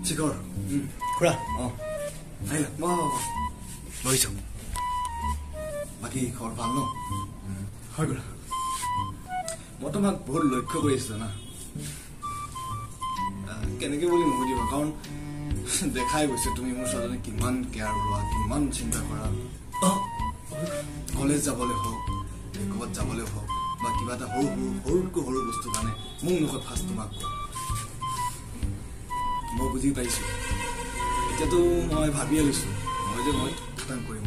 চিকৰ খুৰা আহিলা বহিছ বাকী খবৰ ভাল ন হয় খুৰা মই তোমাক বহুত লক্ষ্য কৰি আছিলো না কেনেকে বুলি নুসুধিব কাৰণ দেখাই গৈছে তুমি মোৰ ছোৱালীজনী কিমান কেয়াৰ লোৱা কিমান চিন্তা কৰা কলেজ যাবলৈ হওক ক'ৰবাত যাবলৈ হওক বা কিবা এটা সৰুতকৈ সৰু বস্তু কাৰণে মোক মুখত ফাৰ্ষ্ট তোমাক কোৱা মই বুজি পাইছো এতিয়াতো মই ভাবিয়ে লৈছো মই খাটাং কৰিম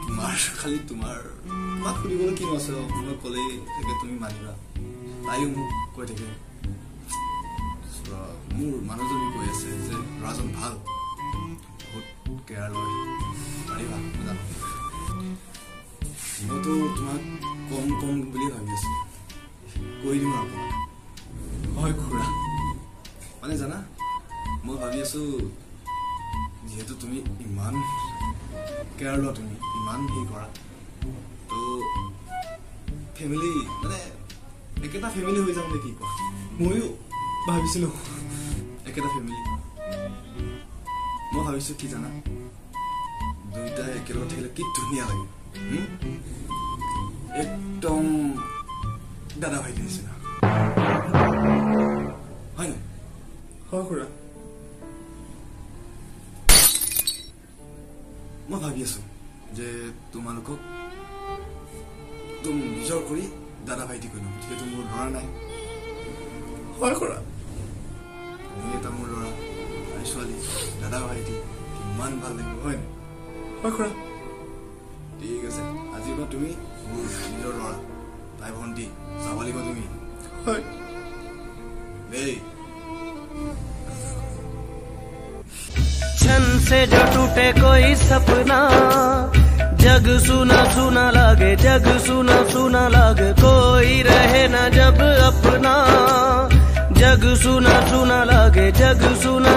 তোমাৰ খালি তোমাক সুধিবলৈ কিনো আছে মই ক'লেই থাকে তুমি মানিবা তাইও মোক কৈ থাকে মোৰ মানুহজনী কৈ আছে যে ল'ৰাজন ভাল বহুত কেয়াৰ লয় পাৰিবা জানো মইতো তোমাক কম বুলি ভাবি আছো কৈ দিম আপোনাক হয় খুৰা মানে জানা মই ভাবি আছো যিহেতু তুমি ইমান কেয়াৰ লোৱা তুমি ইমান হেৰি কৰা তো ফেমিলি মানে একেটা ফেমিলি হৈ যাওঁ নেকি কোৱা ময়ো ভাবিছিলো একেটা ফেমিলি মই ভাবিছো কি জানা দুইটাই একেলগে থাকিলে কি ধুনীয়া লাগে একদম দাদা ভাইটি নিচিনা হয় নাই হয় খুৰা মই ভাবি আছো যে তোমালোকক নিজৰ কৰি দাদা ভাইটি কৰি ল'ম যিহেতু মোৰ ল'ৰা নাই হয় খুৰা তুমি এটা মোৰ ল'ৰা আৰু ছোৱালী দাদা ভাইটি কিমান ভাল লাগিব হয় নাই হয় খুৰা ঠিক আছে আজিৰ পৰা তুমি মোৰ নিজৰ ল'ৰা ভাই ভণ্টি চাব লাগিব তুমি হয় দেই छन से जो टूटे कोई सपना जग सुना सुना लागे जग सुना सुना लागे कोई रहे ना जब अपना जग सुना सुना लागे जग सुना